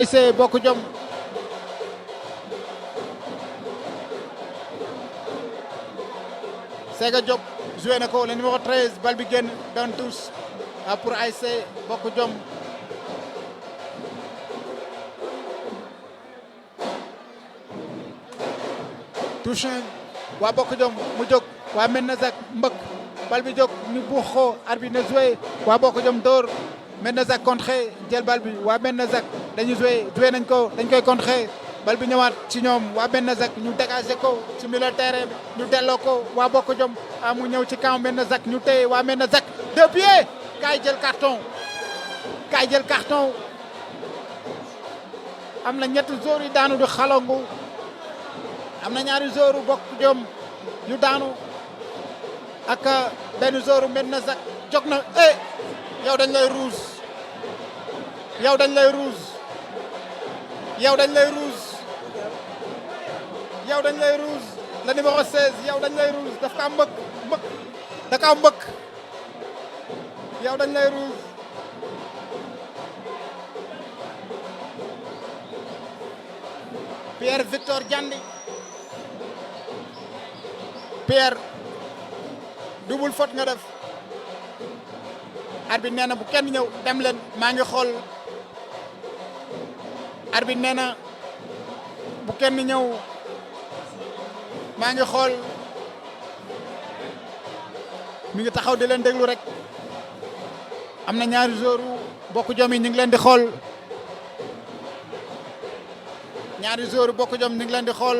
ASC Bokk Jom Sega Diop joué na ko le numéro 13 bal bi génn doon touche pour ASC Bokk Jom. touche waa Bokk Jom mu jóg waa Medina Zac mbëkk bal bi jóg ñu buux ko arbitre na joué waa Bokk Jom dóor Medina Zac contré jël bal bi waa Medina Zac dañu joué nañ ko dañ koy contré bal bi ñëwaat ci ñoom waa Medina Zac ñu dégagé ko ci milieu terrain bi ñu delloo ko waa Bokk Jom mu ñëw ci camp Medina Zac ñu téye waa Medina Zac deux pieds kaay jël carton am na ñetti joueurs yi daanu di xalongu am na ñaari joueurs Bokk Jom yu daanu ak benn joueur Medina Zac jóg na yow dañ lay rouge yow dañ lay rouge yow dañ lay rouge yow dañ lay rouge le numéro 16 yow dañ lay rouge daf kaa mbëkk da kaa mbëkk yow dañ lay rouge Pierre Victor Diandi Pierre double faute nga def arbitre nee na bu kenn ñëw dem leen maa ngi xool arbitre nee na bu kenn ñëw maa ngi xool mi ngi taxaw di leen déglu rek am na ñaari joueurs Bokk Jom yi ñu ngi leen di xool ñaari joueurs Bokk Jom ñu ngi leen di xool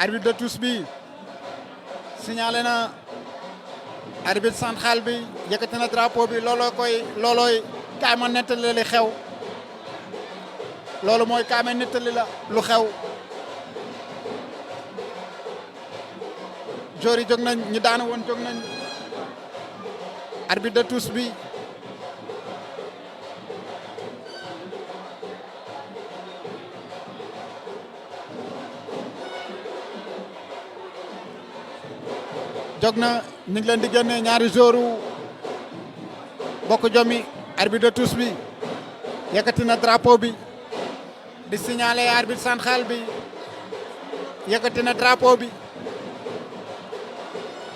arbitre de touche bi signalé na arbitre central bi yëkkati na drapeau bi loolooy kaay ma nettali li xew loolu mooy kaay ma nettali la lu xew joori jóg nañ ñu daanu woon jóg nañ arbitre de touche bi jóg na ñu ngi leen di génne ñaari joueurs Bokk Jom yi arbitre de touche bi yëkkati na drapeau bi di signaler arbitre central bi yëkkati na drapeau bi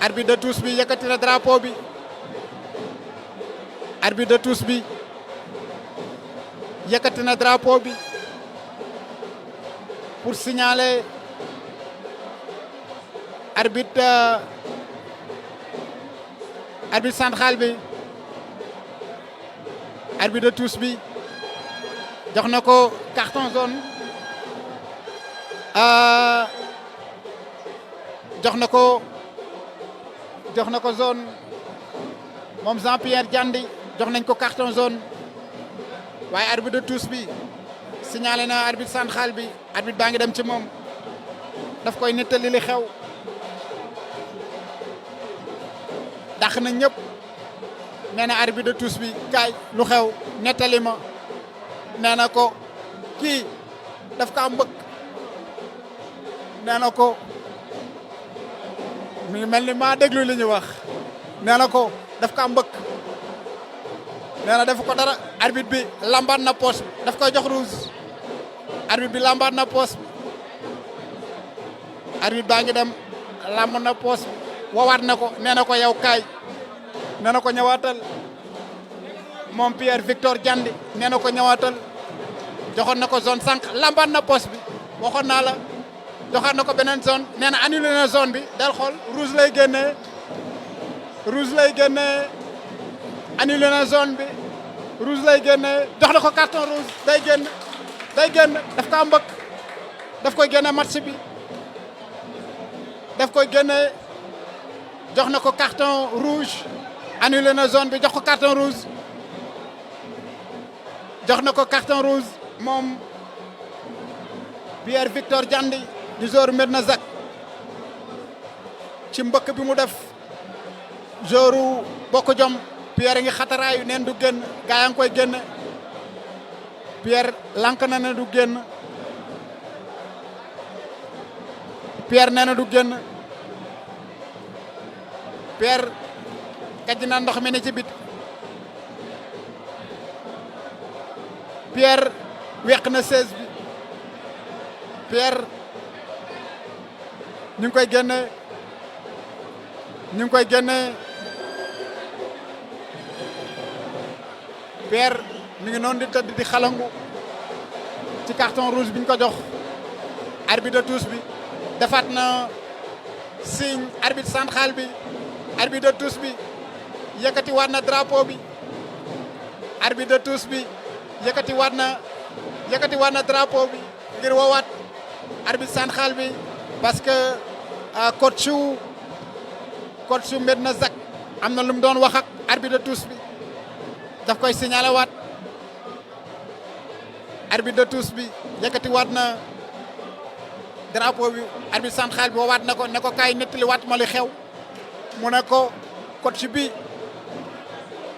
arbitre de touche bi yëkkati na drapeau bi arbitre de touche bi yëkkati na drapeau bi pour signaler arbitre central bi arbitre de touche bi jox na ko carton jaune jox na ko zone moom Jean-Pierre Diandi jox nañ ko carton jaune waaye arbitre de touche bi signalé na arbitre central bi arbitre baa ngi dem ci moom daf koy nettali li xew dàq na ñëpp nee na arbitre de touche bi kaay lu xew nettali ma nee na ko kii daf kaa mbëkk nee na ko mi ngi mel ni maa déglu li ñu wax nee na ko daf kaa mbëkk nee na def ko dara arbitre bi lambaat na poche bi daf koy jox rouge arbitre bi lambaat na poche bi arbitre baa ngi dem lamb na poche bi wawaat na ko nee na ko yow kaay nee na ko ñëwaatal moom Pierre Victor Diandi nee na ko ñëwaatal joxoon na ko zone sànq lambaat na poche bi waxoon naa la joxaat na ko beneen zone nee na annulé na zone bi del xool rouge lay génnee annulé na zone bi rouge lay génnee jox na ko carton rouge day génn daf kaa mbëkk daf koy génne match bi daf koy génne jox na ko carton rouge annulé na zone bi jox ko carton rouge jox na ko carton rouge moom Pierre Victor Diandi di joueur Medina Zac ci mbëkk bi mu def joueur Bokk Jom Pierre ngi xataraayu neen du génn gaa yaa ngi koy génne Pierre lank na ne du génn Pierre nee na du génn Pierre kàjj na ndox mi ne ci bit Pierre weq na 16 bi Pierre ñu ngi koy génne Pierre mi ngi noonu di tëdd di xalangu ci carton rouge bi ñu ko jox arbitre de touche bi defaat na signe arbitre central bi arbitre de touche bi yëkkati waat na drapeau bi arbitre de touche bi yëkkati waat na drapeau bi ngir woowaat arbitre central bi parce que coach su Medina Zac am na lu mu doon wax ak arbitre de touche bi daf koy signalé waat arbitre de touche bi yëkkati waat na drapeau bi arbitre central bi woowaat na ko ne ko kaay nettali waat ma li xew mu ne ko coach bi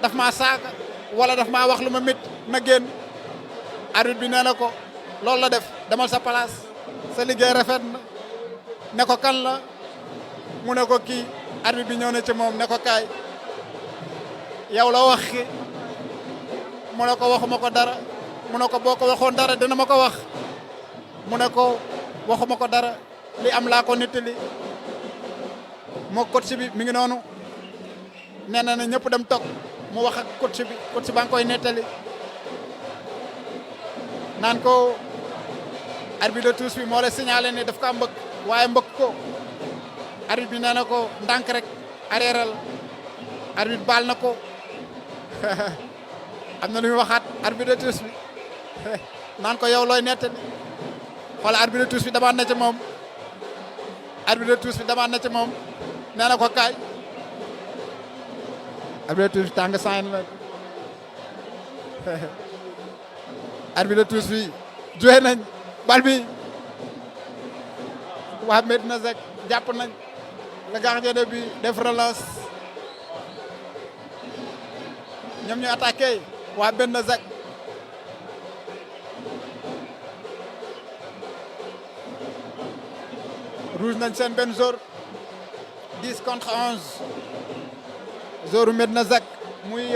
daf maa saaga wala daf maa wax lu ma métti na génn arbitre bi nee na ko loolu la def demal sa place sa liggéey rafet na ne ko kan la mu ne ko kii arbitre bi ñëw na ci moom ne ko kaay yow la wax ki mu ne ko waxuma ko dara mu ne ko boo ko waxoon dara dina ma ko wax mu ne ko waxuma ko dara li am laa ko nettali moo coach bi mi ngi noonu nee na ñëpp dem toog mu wax ak coach bi baa ngi koy nettali naan ko arbitre de touche bi moo la signalé ne daf ko mbëkk waaye mbëkk ko arbitre bi nee na ko ndànk rek arrièreal arbitre baal na ko am na lu muy waxaat arbitre de touche bi naan ko yow looy nettali xoolal arbitre de touche bi demaat na ci moom arbitre de touche bi demaat na ci moom nee na ko kaay arbitre de touche bi tàng sign la arbitre de touche bi joué nañ bal bi waa Medina Zac jàpp nañ le gardien de but def relance ñoom ñu attaqué waa Medina Zac rouge nañ seen benn joueur 10 contre 11 joueur Medina Zac muy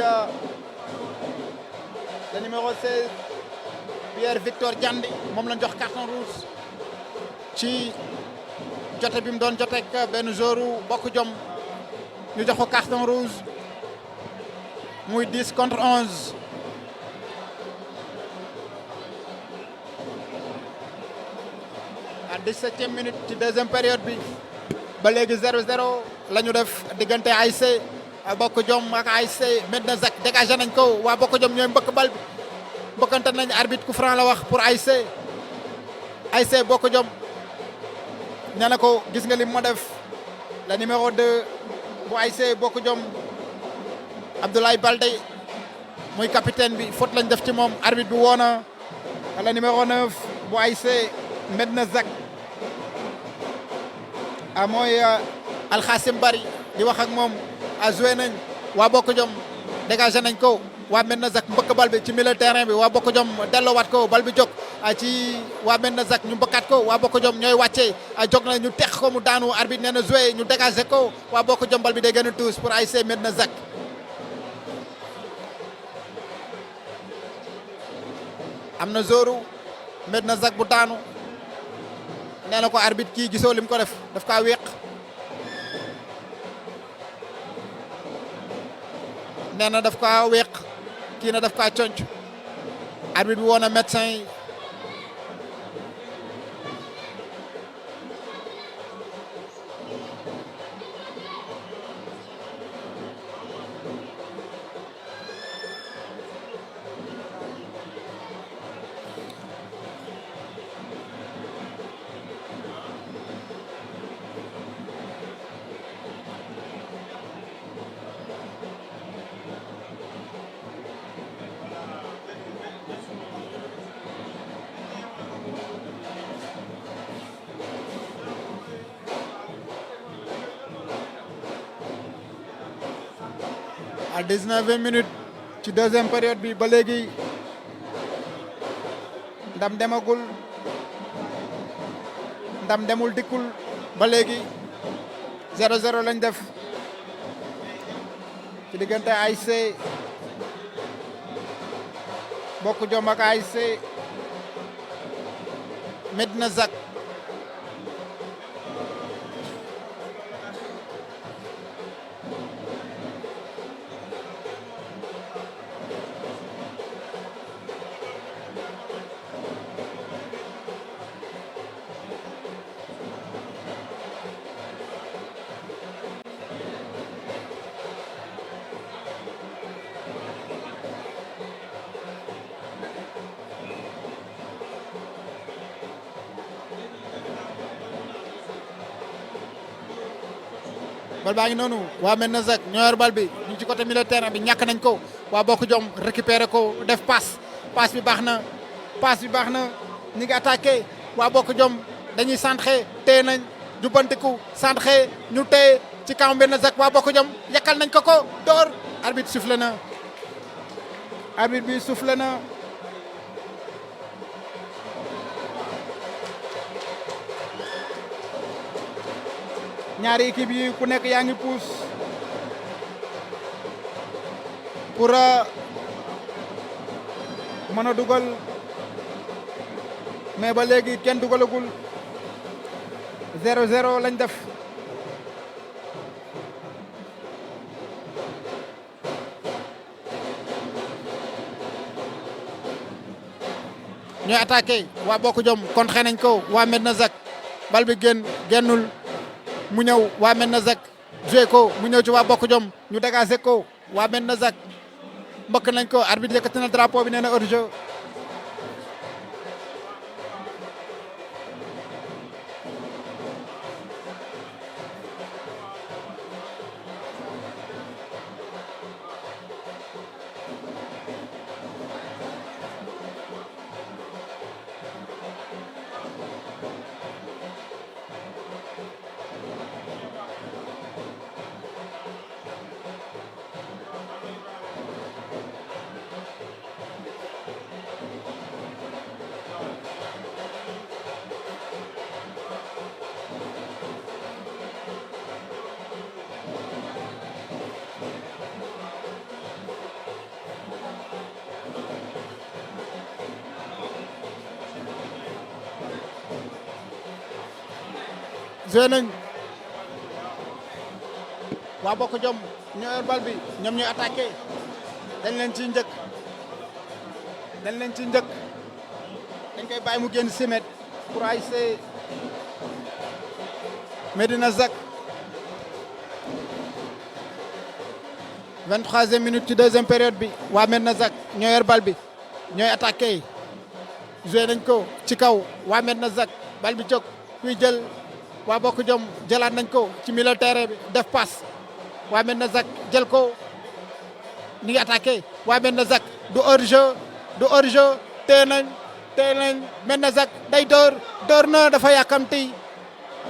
le numéro 16 Pierre Victor Diandi moom lañ jox carton rouge ci jote bi mu doon joteeg benn joueur bokk jom ñu jox ko carton rouge muy 10 contre 11 à 17e minute ci deuxième période bi ba léegi 0-0 la ñu def diggante ASC bokk jom ak ASC Medina Zac dégagé nañ ko waa bokk jom ñooy mbëkk bal bi mbëkkante nañ arbitre coup franc la wax pour ASC bokk jom nee na ko gis nga lim moo def la numéro 2 bu ASC bokk jom Abdoulaye Baldé muy capitaine bi faute lañ def ci moom arbitre bi woona la numéro 9 bu ASC Medina Zac mooy Alxasim Bari di wax ak moom a joué nañ waa bokk jom dégagé nañ ko waa Medina Zac mbëkk bal bi ci milieu terrain bi waa bokk jom delloowaat ko bal bi jóg ci waa Medina Zac ñu mbëkkaat ko waa bokk jom ñooy wàccee jóg na ñu teq ko mu daanu arbitre nee na joué ñu dégagé ko waa bokk jom bal bi day gën a tuus pour ASC Medina Zac am na zoru Medina Zac bu daanu nee na ko arbitre kii gisoo lim ko daf kaa wéq nee na daf kaa wéq kii na daf kaa conc arbitre bi woon na médecin yi à 19e minute ci deuxième période bi ba léegi ndam demagul ndam demul dikkul ba léegi 0-0 lañ def ci diggante ASC Bokk Jom ak ASC Medina Zac. bal baa ngi noonu waa Medina Zac ñoo yor bal bi ñu ci côté milieu terrain bi ñàkk nañ ko waa Bokk Jom récupéré ko def passe bi baax na ñi ngi attaqué waa Bokk Jom dañuy centré téye nañ jubbantiku centré ñu téye ci kaw Medina Zac waa Bokk Jom yekkal nañ ko door arbitre soufflé na ñaari équipe yi ku nekk yaa ngi pousse pour mën a dugal mais ba léegi kenn dugalagul 0-0 lañ def ñooy attaqué waa Bokk Jom contré nañ ko waa Medina Zac bal bi génnul mu ñëw waa Medina Zac joué ko mu ñëw ci waa Bokk Jom ñu dégagé ko waa Medina Zac mbëkk nañ ko arbitre yëkkati na drapeau bi nee na hors-jeu. joué nañ waa Bokk Jom ñoo yor bal bi ñoom ñooy attaqué dañ leen ciy njëkk dañ koy bàyyi mu génn 6 mètres pour ASC Medina Zac 23e minute ci deuxième période bi waa Medina Zac ñoo yor bal bi ñooy attaqué joué nañ ko ci kaw waa Medina Zac bal bi jóg kuy jël waa Bokk Jom jëlaat nañ ko ci milieu terrain bi def passe waa Medina Zac jël ko ñu ngi attaqué waa Medina Zac du hors-jeu téye nañ Medina Zac day door na dafa yàkkamti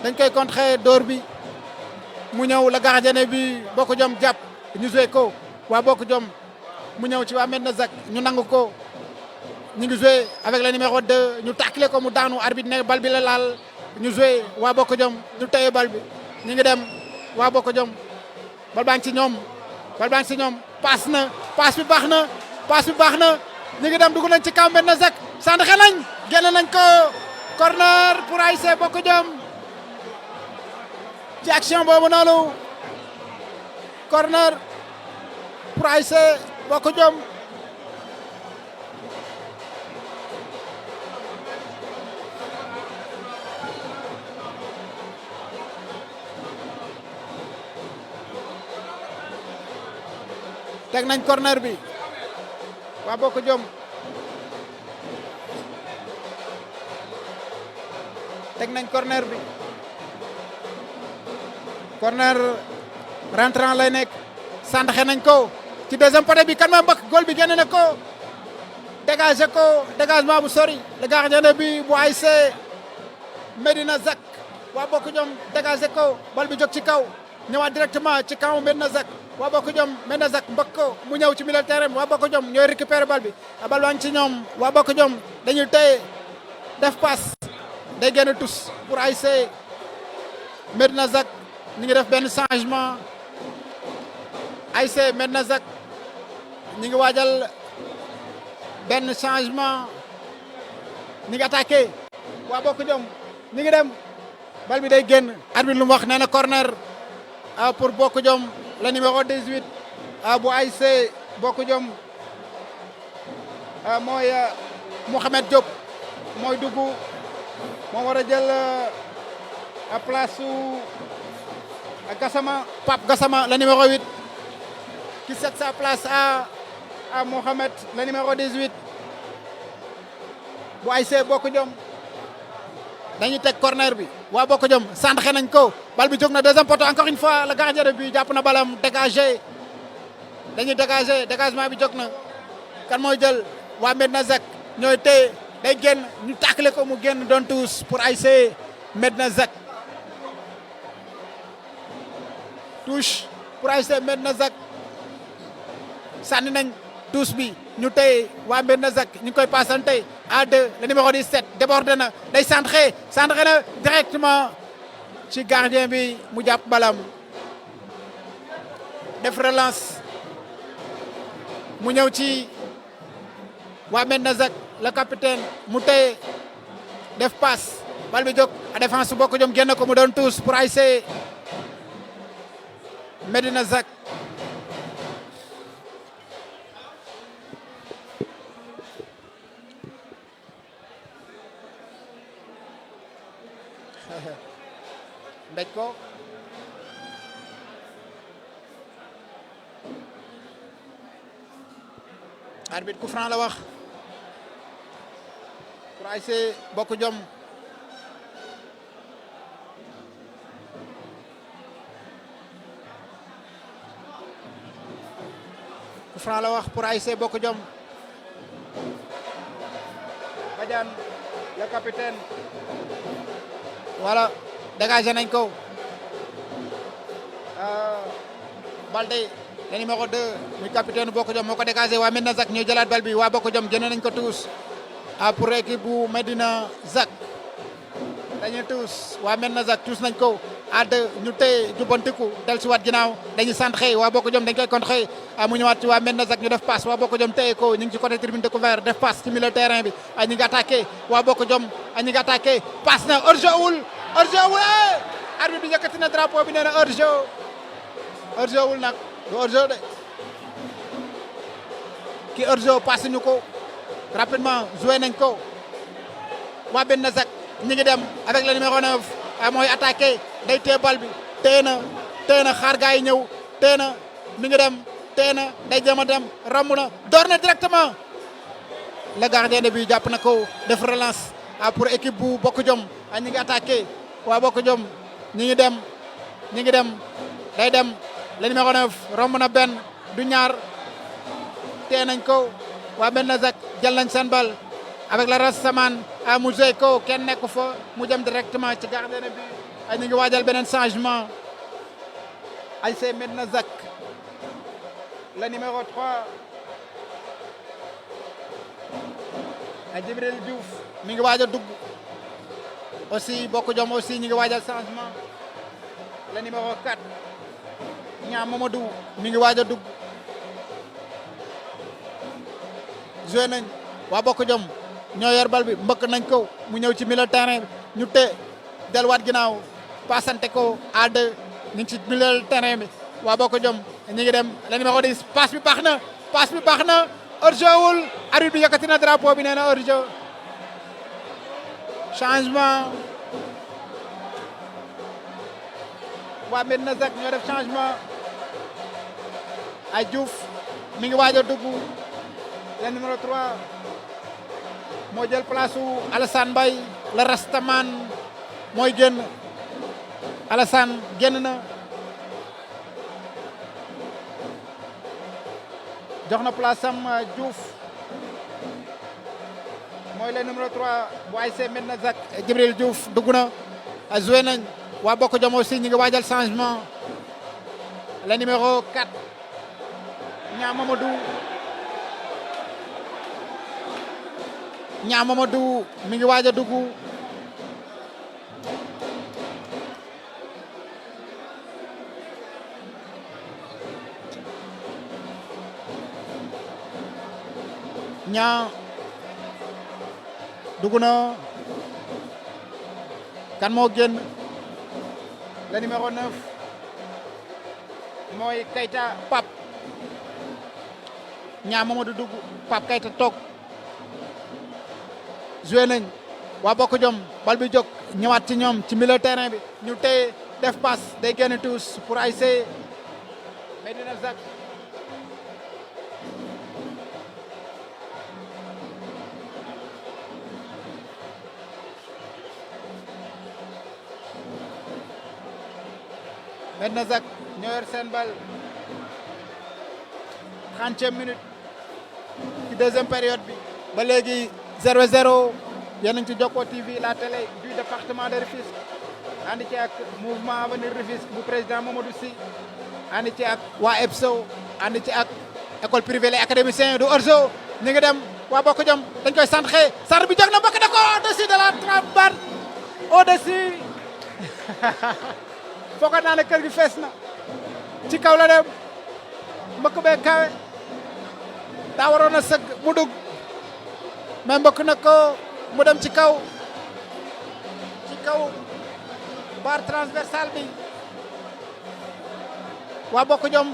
dañ koy contrer door bi mu ñëw la gardien bi Bokk Jom jàpp ñu joué ko waa Bokk Jom mu ñëw ci waa Medina Zac ñu nangu ko ñu ngi joué avec le numéro 2 ñu taclé ko mu daanu arbitre ne bal bi la laal ñu joué waa Bokk Jom ñu téye bal bi ñu ngi dem waa Bokk Jom bal baa ngi ci ñoom passe bi baax na ñu ngi dem dugg nañ ci kaw Medina Zac sànni nañ génn nañ ko corner pour ASC Bokk Jom ci action boobu noonu corner pour ASC Bokk Jom teg nañ corner bi waa Bokk Jom teg nañ corner bi corner rentrant lay nekk sàndaxe nañ ko ci deuxième poteau bi kan ma mbëkk góol bi génne na ko dégagé ko dégagement bu sori le gardien bi bu ASC Medina Zac waa Bokk Jom dégagé ko bal bi jóg ci kaw ñëwaat directement ci kaw Medina Zac waa Bokk Jom Medina Zac mbëkk ko mu ñëw ci milieu terrain waa Bokk Jom ñooy récupérer bal bi bal waa ngi ci ñoom waa Bokk Jom dañuy téye def passe day génn tous pour ASC Medina Zac ñu ngi def benn changement ASC Medina Zac ñu ngi waajal benn changement ñu ngi attaqué waa Bokk Jom ñu ngi dem bal bi day génn arbitre lu mu wax nee na corner pour Bokk Jom le numéro 18 bu ASC Bokk Jom mooy Mouhamed Diop mooy dugg moo war a jël place su Gassama Pape Gassama le numéro 8 qui cède sa place à Mohamed le numéro 18 bu ASC Bokk Jom dañuy teg corner bi waa Bokk Jom centré nañ ko bal bi jóg na deuxième poteau encore une fois le gardien de but jàpp na balam dégagé dañuy dégagé dégagement bi jóg na kan mooy jël waa Medina Zac ñooy téye day génn ñu tàkkale ko mu génn doon tous pour ASC Medina Zac touche pour ASC Medina Zac sànni nañ touche bi ñu téye waa Medina Zac ñu ngi koy passante à 2 le numéro 17 débordé na day centré na directement ci gardien bi mu jàpp balam def relance mu ñëw ci waa Medina Zac le capitaine mu téye def passe bal bi jóg à défense su Bokk Jom génn ko mu doon tous pour ASC Medina Zac mbéj ko arbitre coup franc la wax pour ASC Bokk Jom coup franc la wax pour ASC Bokk Jom Badiane le capitaine voilà dégagé nañ ko Balde le numéro 2 muy capitaine Bokk Jom moo ko dégagé waa Medina Zac ñoo jëlaat bal bi waa Bokk Jom génne nañ ko tous pour équipe bu Medina Zac dañuy tous waa Medina Zac tous nañ ko à 2 ñu téye jubbantiku del si waat ginnaaw dañuy centré waa Bokk Jom dañ koy contré mu ñëwaat ci waa Medina Zac ñu def passe waa Bokk Jom téye ko ñu ngi ci côté tribune découvert def passe ci milieu terrain bi ñu ngi attaqué waa Bokk Jom ñu ngi attaqué passe na hors-jeu wul arbitre bi yëkkati na drapeau bi nee na hors-jeu wul nag du hors-jeu de ki hors-jeu passe ñu ko rapidement joué nañ ko waa Medina Zac ñi ngi dem avec le numéro 9 mooy attaqué day téye bal bi téye na xaar gaa yi ñëw téye na mi ngi dem téye na day jéem a dem romb na door na directement le gardien de but jàpp na ko def relance pour équipe bu Bokk Jom ñi ngi attaqué waa Bokk Jom ñi ngi dem day dem le numéro 9 romb na benn du ñaar téye nañ ko waa Medina Zac jël nañ seen bal avec la rastaman mu joué ko kenn nekk fa mu jëm directement ci gardien bi ñu ngi waajal beneen changement ASC Medina Zac le numéro 3 Djibril Diouf mi ngi waaj a dugg aussi Bokk Jom aussi ñu ngi waajal changement le numéro 4 Niang Mamadou mi ngi waaj a dugg joué nañ waa Bokk Jom ñoo yor bal bi mbëkk nañ ko mu ñëw ci milieu terrain bi ñu delluwaat ginnaaw passante ko à 2 ñu ngi ci milieu terrain bi waa Bokk Jom ñu ngi dem le numéro 10 passe bi baax na hors-jeu wul arbitre bi yëkkati na drapeau bi nee na hors-jeu changement waa Medina Zac ñoo def changement ay Diouf mi ngi waaj a dugg le numéro 3 moo jël place su Alassane Mbaye la rastaman mooy génn Alassane génn na jox na place am Diouf mooy le numéro 3 bu ASC Medina Zac Djibril Diouf dugg na joué nañ waa Bokk Jom aussi ñu ngi waajal changement le numéro 4 Niang Mamadou mi ngi waaj a dugg ñaa dugg na kan moo génn le numéro 9 mooy Keita Pape ñaa Mamadou dugg Pape Keita toog joué nañ waa bokk jom bal bi jóg ñëwaat ci ñoom ci milieu terrain bi ñu téye def passe day génn tous pour ASC Medina Zac Medina Zac ñoo yor seen bal 30e minute ci deuxième période bi ba léegi 0-0 yéen a ngi ci Jokko TV la télé du département de Rufisque ànd ci ak mouvement Avenir Rufisque bu président Mamadou Sy ànd ci ak waa EPSO ànd ci ak école privée les académiciens du Orzo ñu ngi dem waa bokk jom dañ koy centré centre bi jóg na bokk na ko au-dessus de la trame au-dessus foogoon naa ne kër gi fees na ci kaw la dem mbëkk bee kawe daa waroon a sëgg mu dugg mais mbëkk na ko mu dem ci kaw barre transversale bi waa bokk jom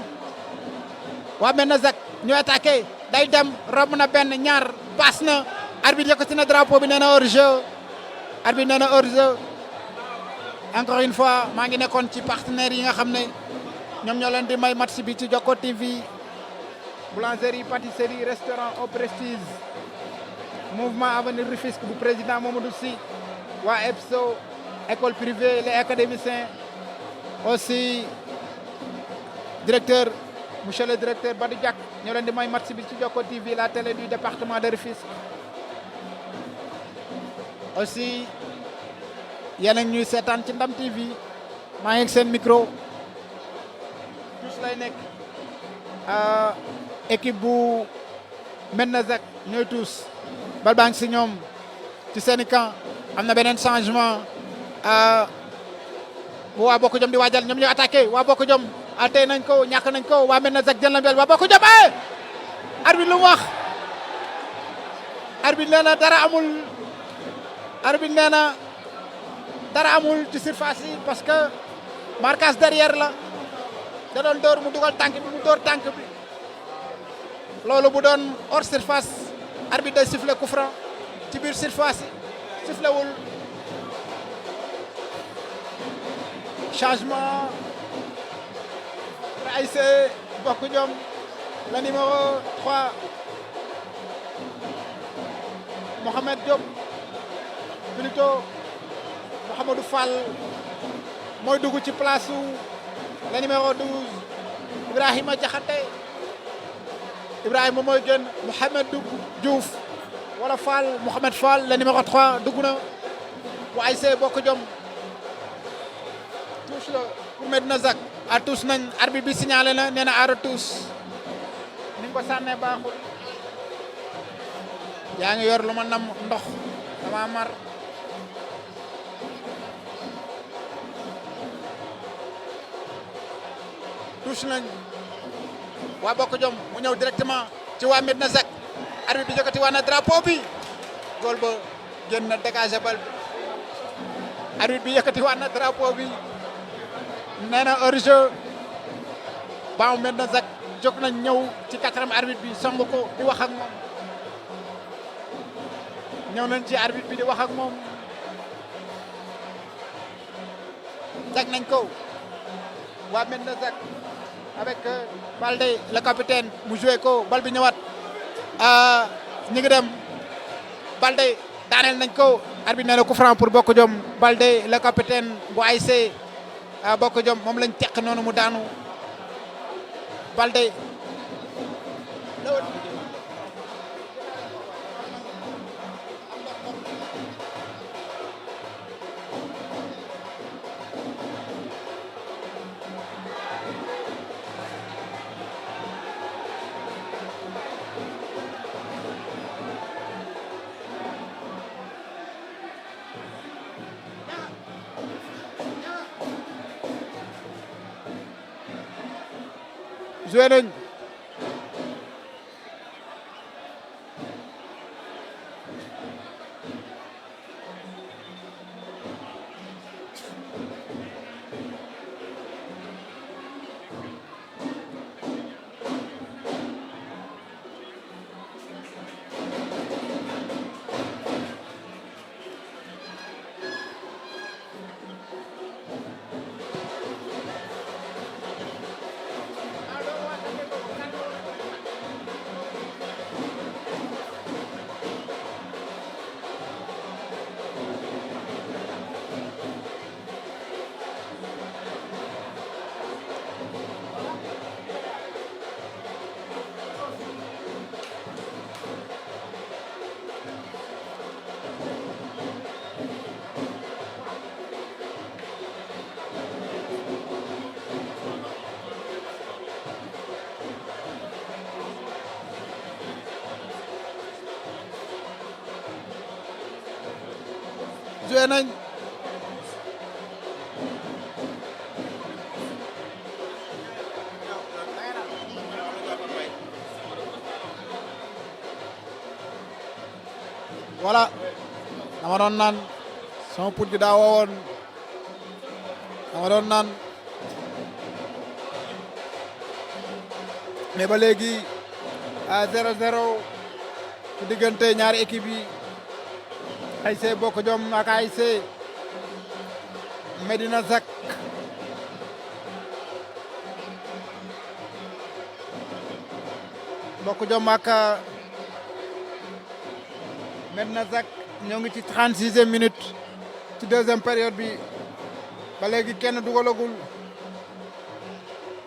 waa Medina Zac ñooy attaqué day dem romb na benn ñaar passe na arbitre yëkkati na drapeau bi nee na hors-jeu arbitre nee na hors-jeu encore une fois maa ngi nekkoon ci partenaires yi nga xam ne ñoom ñoo leen di may match bi ci Jokko TV boulangerie pâtisserie restaurant au prestige mouvement Avenir Rufisque bu président Mamadou Sy waa EPSO école privée les académiciens aussi directeur monsieur le directeur Badou Diack ñoo leen di may match bi ci Jokko TV la télé du département de Rufisque aussi yéen a ngi ñuy seetaan ci Ndam TV maa ngi ak seen micro tous lay nekk équipe bu Medina Zac ñooy tous bal baa ngi si ñoom ci seen i camp am na beneen changement waa bokk jom di waajal ñoom ñooy attaqué waa bokk jom tey nañ ko ñàkk nañ ko waa Medina Zac jël na bel waa bokk jom arbitre lu mu wax arbitre nee na dara amul arbitre nee na dara amul ci surface yi parce que marquage derrière la da doon door mu dugal tànk bi mu door tànk bi loolu bu doon hors surface arbitre day siffler coup franc ci biir surface yi sifflé wul changement pour ASC bokk jom la numéro 3 Mohamed Diop plutôt Mouhamadou Fall mooy dugg ci place su la numéro 12 Ibrahima Diakhaté Ibrahima mooy génn Mouhamed Diouf wala Fall Mouhamed Fall la numéro 3 dugg na bu ASC bokk jom touche la pour Medina Zac a touche nañ arbitre bi signalé na nee na aara touche ni nga ko sànnee baaxul yaa ngi yor lu ma nam ndox dama mar touche nañ waa bokk jom mu ñëw directement ci waa Medina Zac arbitre bi jëkkati waa na drapeau bi góol ba génn na dégagé bal bi arbitre bi yëkkati waa na drapeau bi nee na hors-jeu baaw Medina Zac jóg nañ ñëw ci quatrième arbitre bi song ko di wax ak moom ñëw nañ ci arbitre bi di wax ak moom jag nañ ko waa Medina Zac avec Baldé le capitaine mu joué ko bal bi ñëwaat ñi ngi dem Baldé daaneel nañ ko arbitre nee na coup franc pour bokk jom Baldé le capitaine bu ASC bokk jom moom lañ teq noonu mu daanu Baldé joué nañ joué nañ voilà dama doon naan sama put gi daa woowoon dama doon naan mais ba léegi à 0-0 ci diggante ñaari équipe yi ASC Bokk Jom ak ASC Medina Zac Bokk Jom ak Medina Zac ñoo ngi ci 36e minute ci deuxième période bi ba léegi kenn dugalagul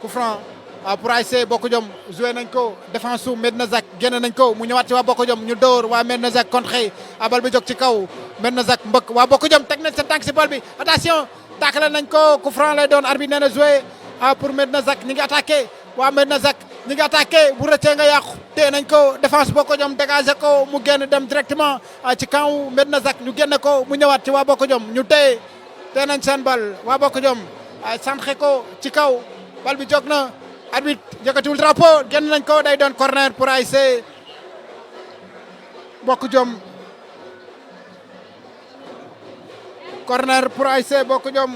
coup franc pour ASC Bokk Jom joué nañ ko défense su Medina Zac génn nañ ko mu ñëwaat ci waa Bokk Jom ñu dóor waa Medina Zac contre bal bi jóg ci kaw Medina Zac mbëkk waa Bokk Jom teg nañ seen tànk si bal bi attention taakale nañ ko coup franc lay doon arbitre nee na joué pour Medina Zac ñi ngi attaqué waa Medina Zac ñi ngi attaqué bu rëccee nga yàqu tee nañ ko défense Bokk Jom dégagé ko mu génn dem directement ci kaw Medina Zac ñu génne ko mu ñëwaat ci waa Bokk Jom ñu tee nañ seen bal waa Bokk Jom centré ko ci kaw bal bi jóg na arbitre yëkkatiwul drapeau génn nañ ko day doon corner pour ASC Bokk Jom corner pour ASC Bokk Jom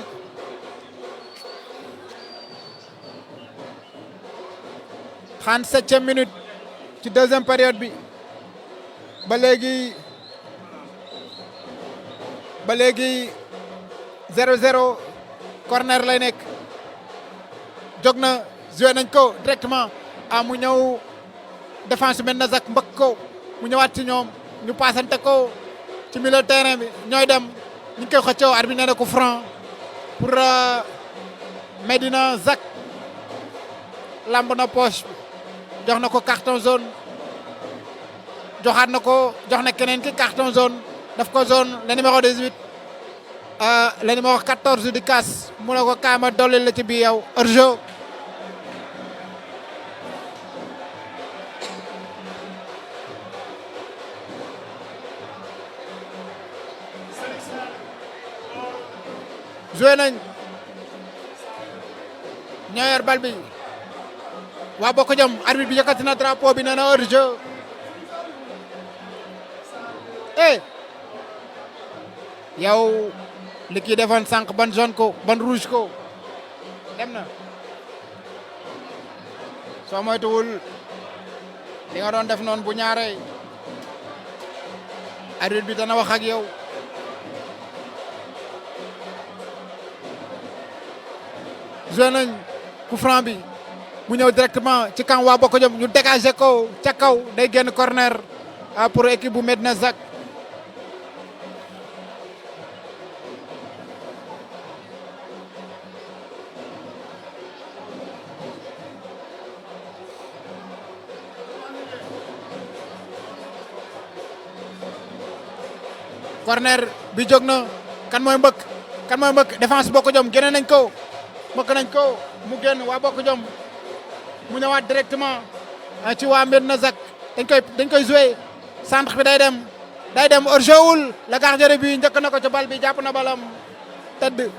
trente-septième minute ci deuxième période bi ba léegi 0-0 corner lay nekk jóg na joué nañ ko directement mu ñëw défense Medina Zac mbëkk ko mu ñëwaat ci ñoom ñu paasante ko ci milieu terrain bi ñooy dem ñu ngi koy xëccoo arbitre nee na coup franc pour Medina Zac lamb na poche jox na ko carton jaune joxaat na ko jox na keneen ki carton jaune daf ko jaune le numéro 18 le numéro 14 di kas mu ne ko kaama dolli la ci bi yow hors-jeu joué nañ ñoo yor bal bi waa Bokk Jom arbitre bi yëkkati na drapeau bi nee na hors-jeu yow li kii defoon sànq ban jaune ko ban rouge ko dem na soo moytuwul li nga doon def noonu bu ñaaree arbitre bi dana wax ak yow joué nañ coup franc bi mu ñëw directement ci camp waa Bokk Jom ñu dégagé ko ca kaw day génn corner pour équipe bu Medina Zac corner bi jóg na kan mooy mbëkk défense Bokk Jom génne nañ ko mbëkk nañ ko mu génn waa Bokk Jom mu ñëwaat directement ci waa Medina Zac dañ koy joué centre bi day dem hors-jeu wul la gardien bi njëkk na ko ci bal bi jàpp na balam tëdd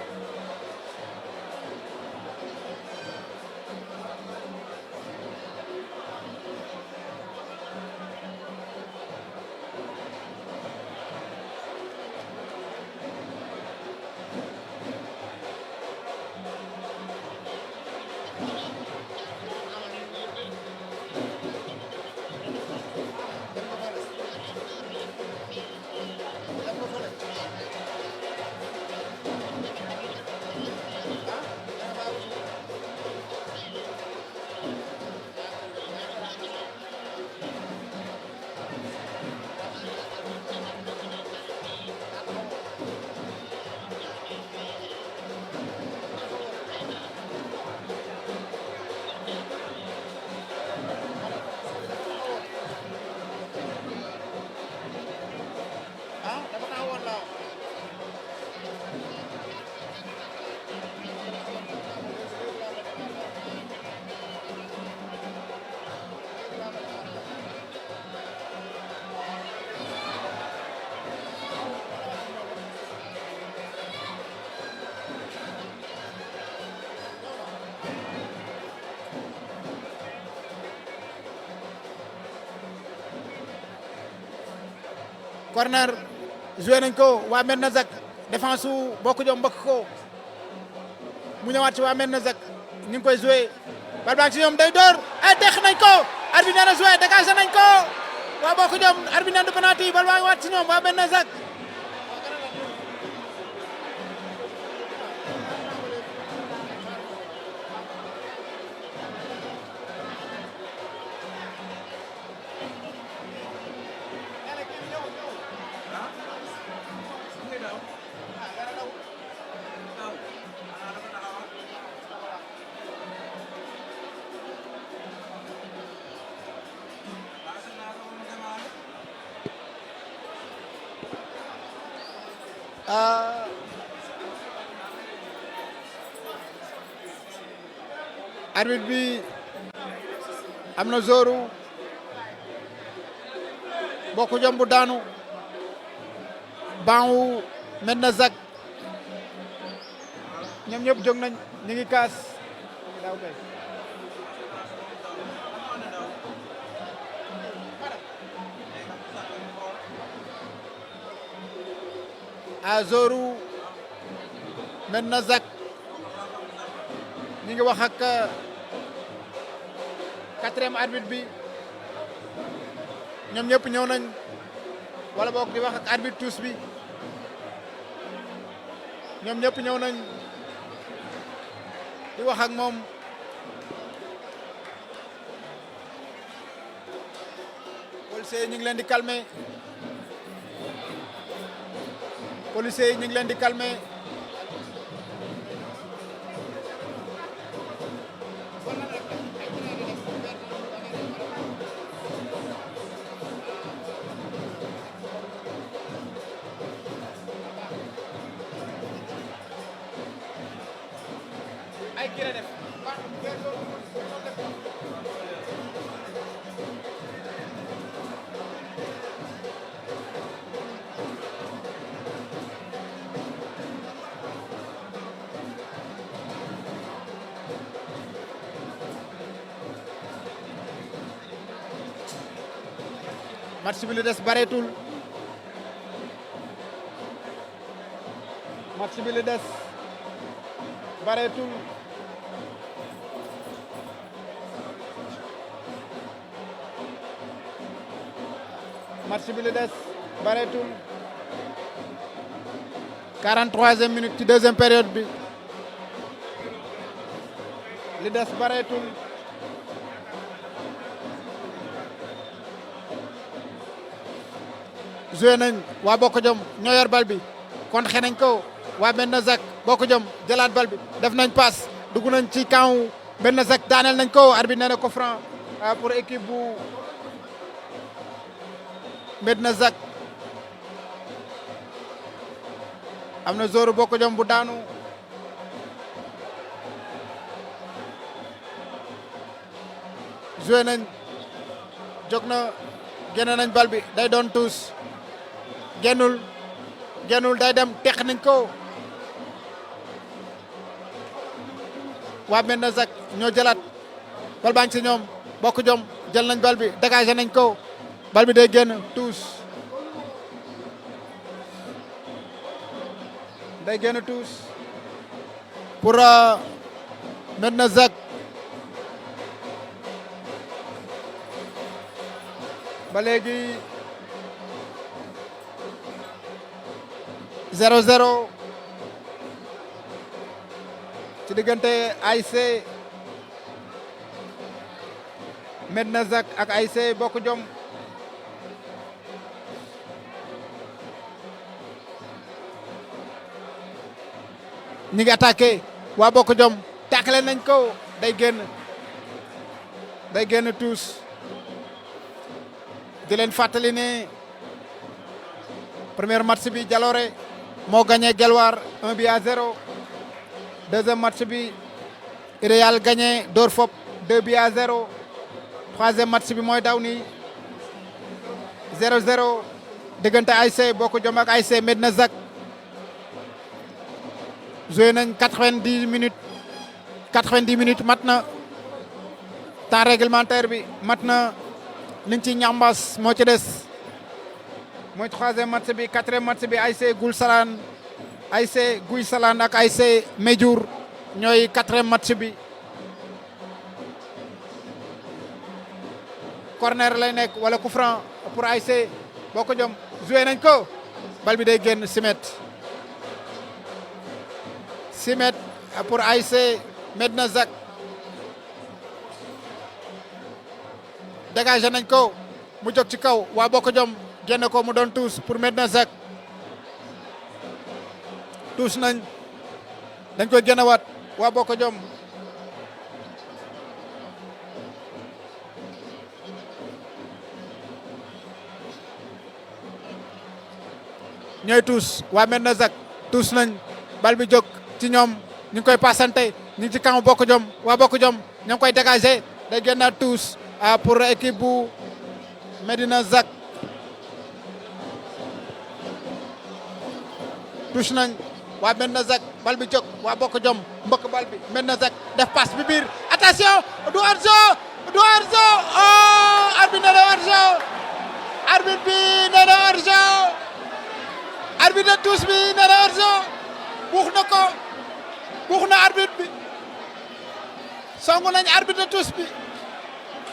corner joué nañ ko waa Medina Zac défense su Bokk Jom mbëkk ko mu ñëwaat ci waa Medina Zac ñu ngi koy joué bal baa ngi ci ñoom day door deq nañ ko arbitre nee na joué dégagé nañ ko waa Bokk Jom arbitre nee du penalty bal baa ngi waat ci ñoom waa Medina Zac arbitre bi am na zoru Bokk Jom bu daanu banwu Medina Zac ñoom ñëpp jóg nañ ñu ngi kaas daw kay a zoru Medina Zac ñu ngi wax ak quatrième arbitre bi ñoom ñëpp ñëw nañ wala boog di wax ak arbitre tous bi ñoom ñëpp ñëw nañ di wax ak moom policiers yi ñu ngi leen di calmer policiers yi ñu ngi leen di calmer ay kii la def match bi li des bareetul match bi li des bareetul match bi li des bareetul 43e minute ci deuxième période bi li des bareetul joué nañ waa Bokk Jom ñoo yor bal bi kon xe nañ ko waa Medina Zac Bokk Jom jëlaat bal bi def nañ passe dugg nañ ci camp Medina Zac daaneel nañ ko arbitre nee na ko franc pour équipe bu Medina Zac am na zoru Bokk Jom bu daanu joué nañ jóg na génne nañ bal bi day doon tuus génnul day dem teq nañ ko waa Medina Zac ñoo jëlaat bal baa ngi ci ñoom Bokk Jom jël nañ bal bi dégagé nañ ko bal bi day génn tuus day génn tuus pour Medina Zac ba léegi 0-0 ci diggante ASC Medina Zac ak ASC Bokk Jom ñi ngi attaqué waa Bokk Jom taakale nañ ko day génn tuus di leen fàttali ne premier match bi Jalooré moo gagné Guelwaar 1-0 deuxième match bi Idéal gagné Dóor Fop 2-0 troisième match bi mooy daw nii 0-0 diggante ASC Bokk Jom ak ASC Medina Zac joué nañ 90 minutes mat na temps réglementaire bi mat na liñ ci ñambas moo ci des mooy troisième match bi quatrième match bi ASC Gul Salaan ASC Guy Salaan ak ASC Médiour ñooy quatrième match bi corner lay nekk wala coup franc pour ASC Bokk Jom joué nañ ko bal bi day génn simet pour ASC Medina Zac dégagé nañ ko mu jóg ci kaw waa Bokk Jom génn ko mu doon tuus pour Medina Zac tuus nañ dañ koy génnewaat waa Bokk Jom ñooy tuus waa Medina Zac tuus nañ bal bi jóg ci ñoom ñu ngi koy passante ñu ngi ci camp Bokk Jom waa Bokk Jom ñoo ngi koy dégagé day génnaat tuus pour équipe bu Medina Zac tuus nañ waa Medina Zac bal bi jóg waa Bokk Jom mbëkk bal bi Medina Zac def passe bi biir attention du hors-jeu oh arbitre nee na hors-jeu arbitre bi nee na hors-jeu arbitre de touche bi nee na hors-jeu buux na arbitre bi songu nañ arbitre de touche bi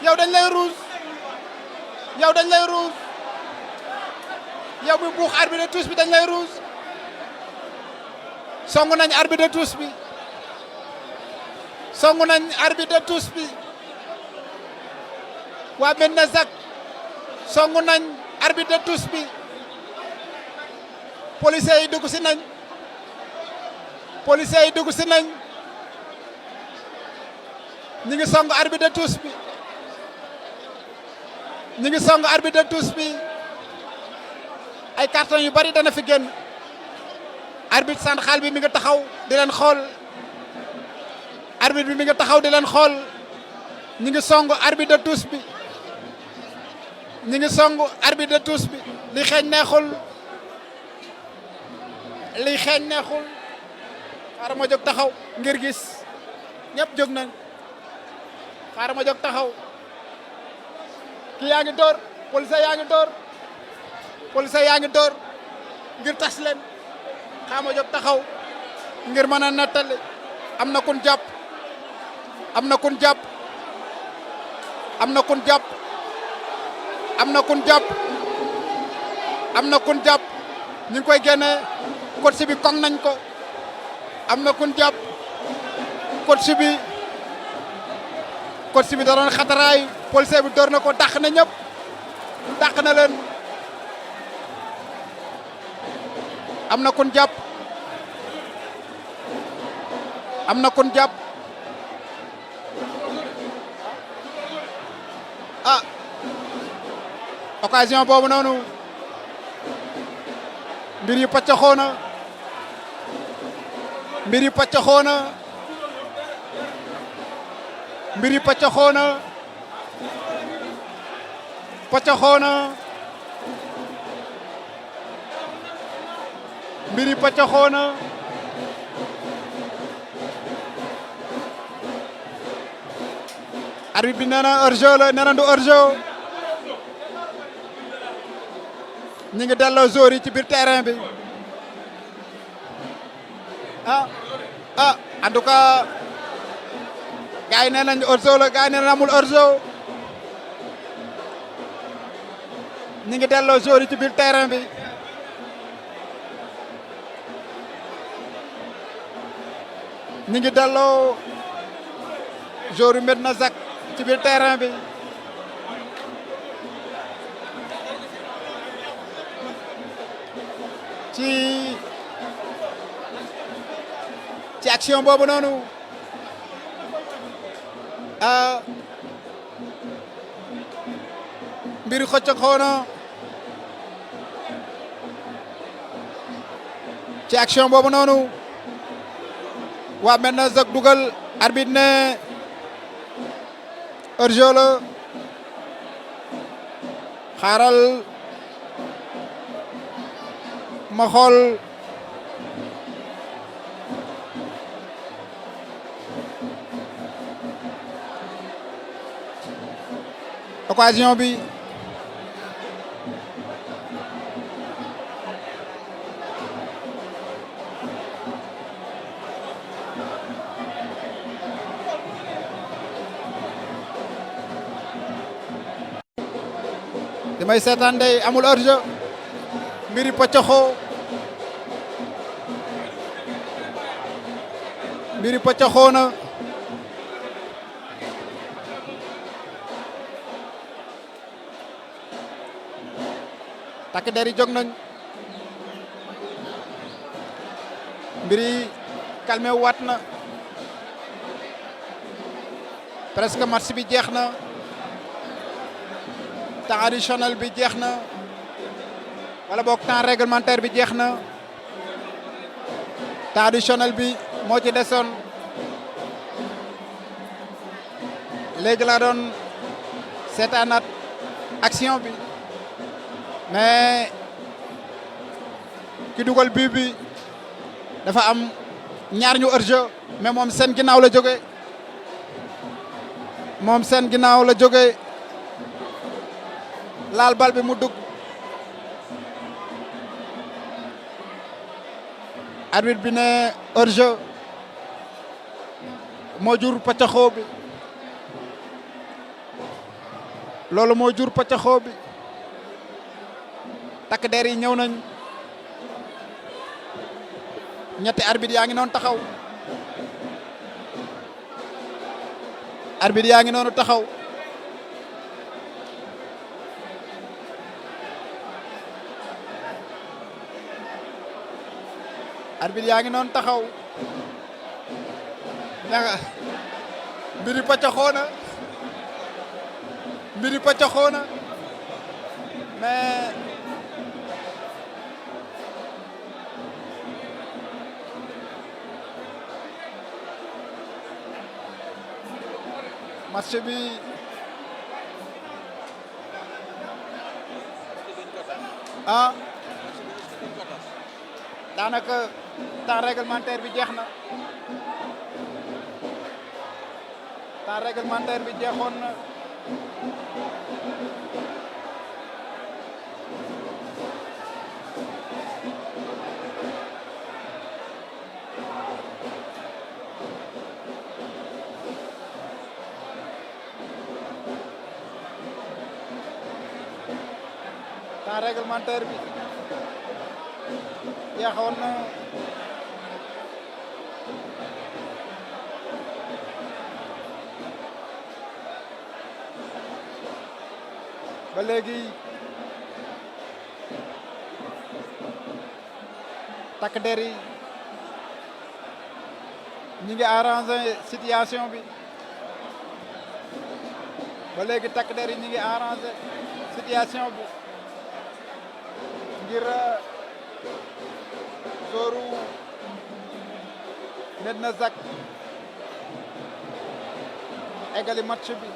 yow dañ lay rouge yow mi buux arbitre de touche bi dañ lay rouge songu nañ arbitre de touche bi waa Medina Zac songu nañ arbitre de touche bi policiers yi dugg si nañ ñi ngi song arbitre de touche bi ay carton yu bari dana fi génn arbitre central bi mi ngi taxaw di leen xool ñi ngi song arbitre de touche bi li xeeñ neexul xaaral ma jóg taxaw ngir gis ñëpp jóg nañ xaaral ma jóg taxaw kii yaa ngi door police yaa ngi door ngir tas leen xaaral ma jóg taxaw ngir mën a nettali am na kun jàpp ñu ngi koy génne coach bi koŋ nañ ko am na kun jàpp coach bi da doon xataraay policier bi door na ko dàq na ñëpp dàq na leen am na kun jàpp occasion boobu noonu mbir yi paccaxoo na arbitre bi nee na hors-jeu la nee na du hors-jeu ñi ngi delloo joueurs yi ci biir terrain bi en tout cas gars yi nee nañ hors-jeu la gars yi nee nañ amul hors-jeu ñi ngi delloo joueurs yi ci biir terrain bi ñi ngi delloo joueurs yu Medina Zac ci biir terrain bi ci action boobu noonu mbiri xëcc xoona ci action boobu noonu waa Medina Zac dugal arbitre ne hors-jeu la xaaral ma xool occasion bi li may seetaan day amul hors-jeu mbiri paccaxoo na takk der yi jóg nañ mbiri calmé waat na presque match bi jeex na temps additionnel bi jeex na wala boog temps réglementaire bi jeex na temps additionnel bi moo ci desoon léegi laa doon seetaanaat action bi mais ki dugal bii bi dafa am ñaar ñu hors-jeu mais moom seen ginnaaw la jóge laal bal bi mu dugg arbitre bi ne hors-jeu moo jur paccaxoo bi loolu moo jur paccaxoo bi takk der yi ñëw nañ ñetti arbitre yaa ngi noonu taxaw arbitre yaa ngi noonu taxaw arbitre yaa ngi noonu taxaw ñanga mbiri paccaxoo na mais match bi daanaka temps réglementaire bi jeex na temps réglementaire bi jeexoon na temps réglementaire bi jeexoon na ba léegi takk der yi ñi ngi arrangé situation bi ba léegi takk der yi ñi ngi arrangé situation bi ngir sooru Medina Zac eggali match bi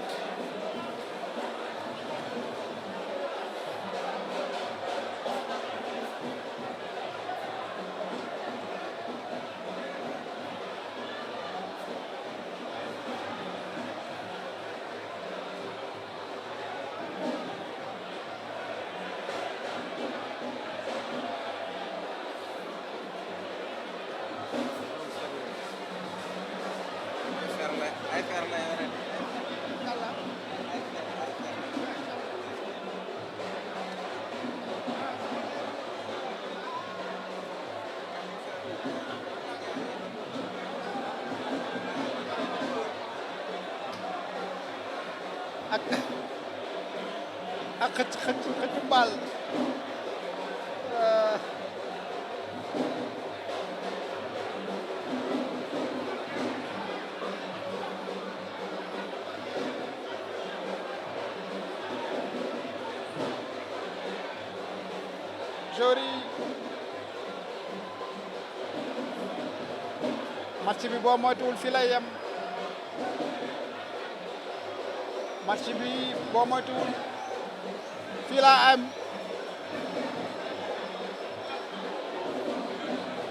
ak xëcc bal joueurs yi match bi boo moytuwul fii lay yem match bi boo moytuwul fii laa am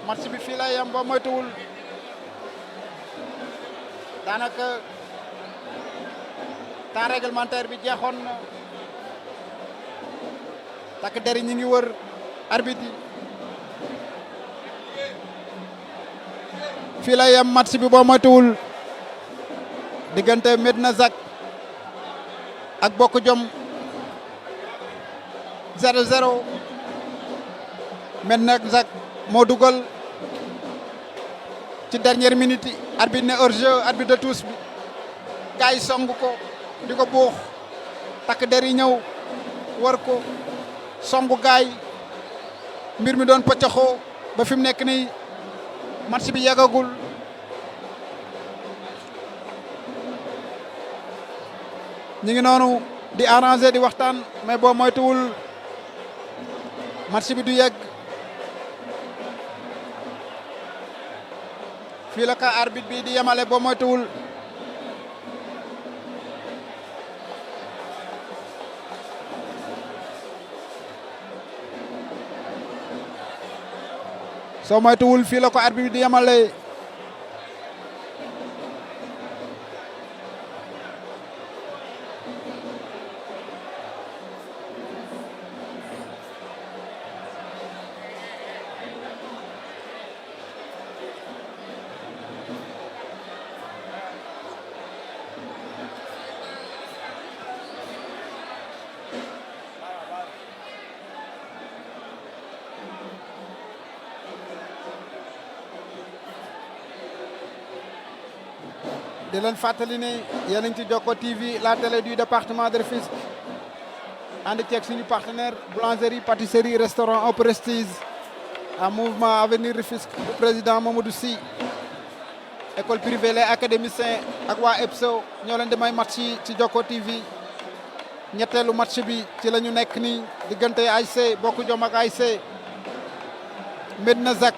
match bi fii lay yem boo moytuwul daanaka temps réglementaire bi jeexoon na takk der yi ñu ngi wër arbitre yi fii la yem match bi boo moytuwul diggante Medina Zac ak Bokk Jom 0-0 Medina Zac moo dugal ci dernière minute yi arbitre ne hors-jeu arbitre de touche bi gars yi song ko di ko buux takk der yi ñëw war ko songu gars yi mbir mi doon pëccaxoo ba fi mu nekk nii match bi yegagul ñu ngi noonu di arranger di waxtaan mais boo moytuwul match bi du yegg fii la ka arbitre bi di yemale boo moytuwul soo moytuwul fii la ko arbitre bi di yemale di leen fàttali ne yéen a ngi ci Jokko TV la télé du département de Rufisque ànd ceeg suñu partenaire boulangerie pâtisserie restaurant au prestige en mouvement avenir Rufisque bu président Mamadou Sy école privée les académiciens ak waa EPSO ñoo leen di may match yi ci Jokko TV ñetteelu match bi ci la ñu nekk nii diggante ASC Bokk Jom ak ASC Medina Zac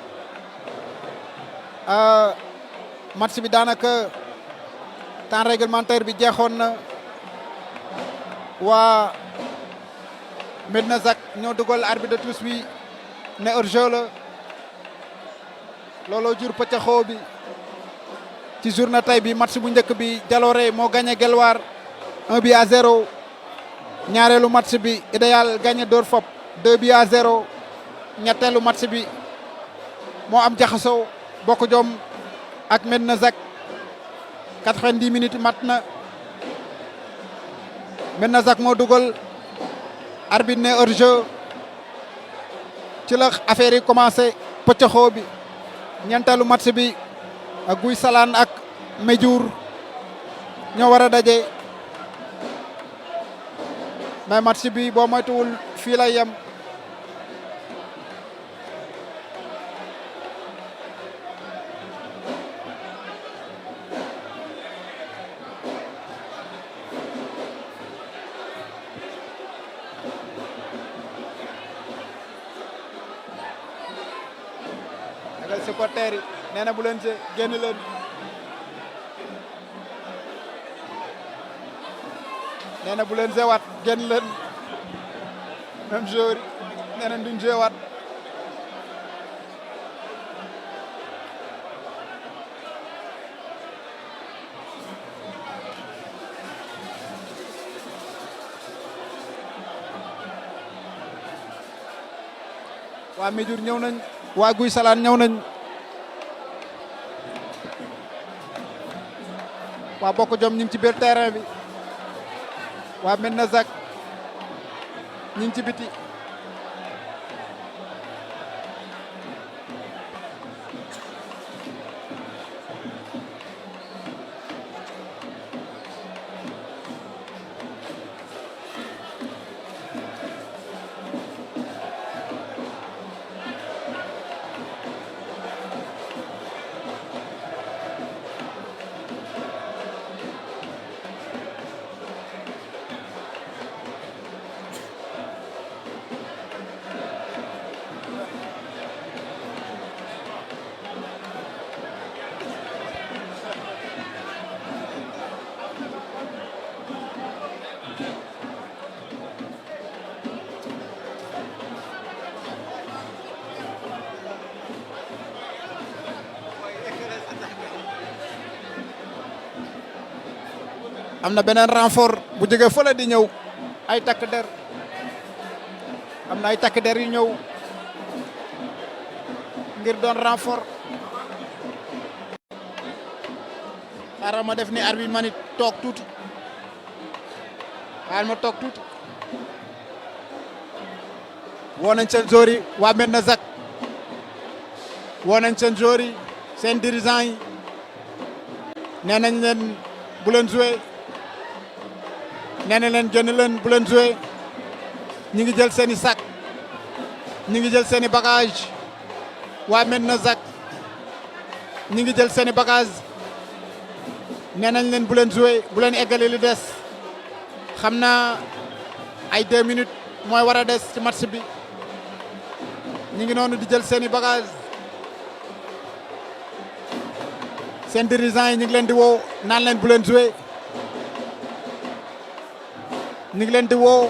match bi daanaka temps réglementaire bi jeexoon na waa Medina Zac ñoo dugal arbitre de touche bi ne hors-jeu la looloo jur pëccaxoo bi ci journée tey bi match bu njëkk bi Jalooré moo gagné Guelwaar 1-0 ñaareelu match bi Idéal gagné Dóor Fop 2-0 ñetteelu match bi moo am jaxasoo Bokk Jom ak Medina Zac 90 minutes mat na Medina Zac moo dugal arbitre ne hors-jeu ci la affaire yi commencé pëccaxoo bi ñeenteelu match bi ak Guy Salaan ak Médiour ñoo war a daje mais match bi boo moytuwul fii lay yem dagal supporter yi nee na bu leen see génn leen nee na bu leen seewaat génn leen même joueur yi nee na duñ seewaat waa Médiour ñëw nañ waa Guy Salaan ñëw nañ waa Bokk Jom ñu ngi ci biir terrain bi waa Medina Zac ñu ngi ci biti am na beneen renfort bu jóge fële di ñëw ay takk der am na ay takk der yu ñëw ngir doon renfort xaaral ma def ni arbitre ma ni toog tuuti xaaral ma toog tuuti woo nañ seen joueurs yi waa Medina Zac woo nañ seen joueurs yi seen dirigeants yi nee nañ leen bu leen joué nee na leen génn leen bu leen joué ñi ngi jël seen i sac ñi ngi jël seen i bagage waa Medina Zac ñi ngi jël seen i bagage nee nañ leen bu leen joué bu leen eggale li des xam naa ay 2 minutes mooy war a des ci match bi ñi ngi noonu di jël seen i bagage seen dirigeants yi ñu ngi leen di woo naan leen bu leen joué ñu ngi leen di woo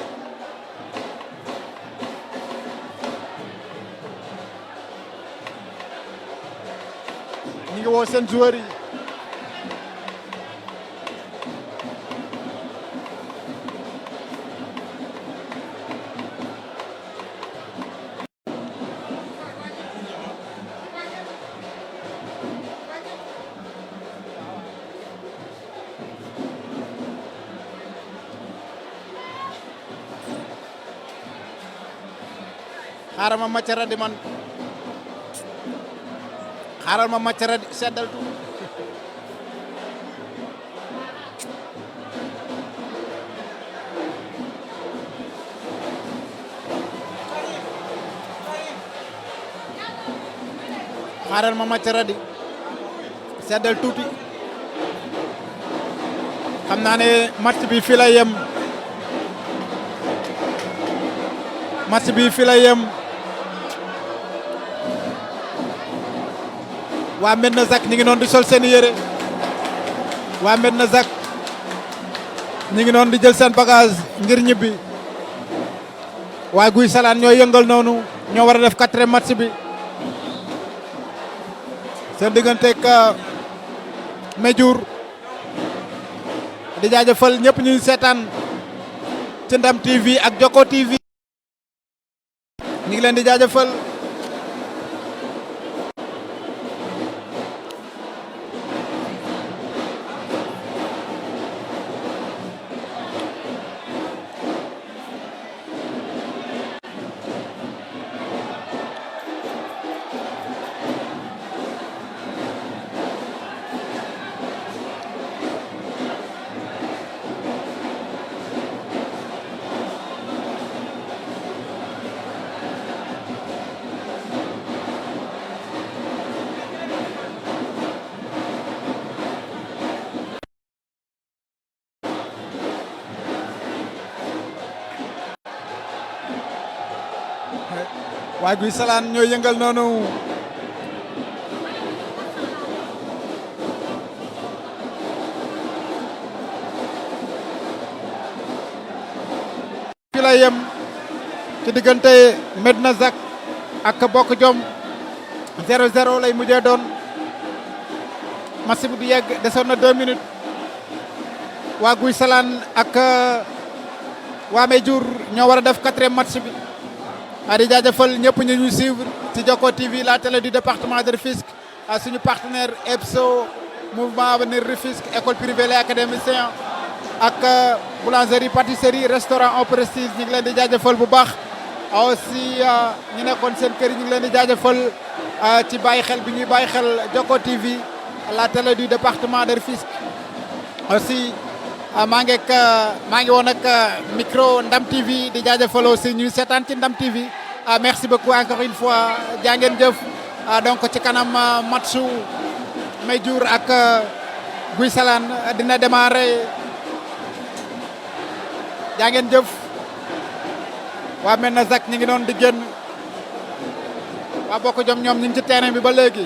ñu ngi woo seen joueurs yi xaaral ma maccara di man xaaral ma maccara di seddal tu xaaral ma maccara di seddal tuuti xam naa ne match bi fii lay yem match bi fii lay yem waa Medina Zac ñi ngi noonu di sol seen yére waa Medina Zac ñi ngi noonu di jël seen bagage ngir ñibbi waa Guy Salane ñoo yëngal noonu ñoo war a def 4e match bi seen digganteeg Médiour di jaajëfal ñëpp ñuy seetaan ci Ndam TV ak Joko TV ñu ngi leen di jaajëfal waa Guy Salane ñoo yëngal noonu fi la yem ci diggante Medina Zac ak Bokk Jom 0-0 lay mujjee doon match bi du yegg desoon na 2 minutes waa Guy Salane ak waa Médiour ñoo war a def 4e match bi di jaajëfal ñëpp ñu ñuy suivre ci Joko TV la télé du département de Rufisque suñu partenaire EPSO mouvement Avenir Rufisque école privée les académiciens ak boulangerie pâtisserie restaurant au prestige ñu ngi leen di jaajëfal bu baax aussi ñu nekkoon seen kër yi ñu ngi leen di jaajëfal ci bàyyi xel bi ñuy bàyyi xel Joko TV la télé du département de Rufisque aussi maa ngi woon ak micro Ndam TV di jaajëfal aussi ñuy seetaan ci Ndam TV merci beaucoup encore une fois jaa ngeen jëf donc ci kanam matchu Médiour ak Guy Salane dina démarrer jaa ngeen jëf waa Medina Zac ñi ngi doon di génn waa Bokk Jom ñoom ñu ngi ci terrain bi ba léegi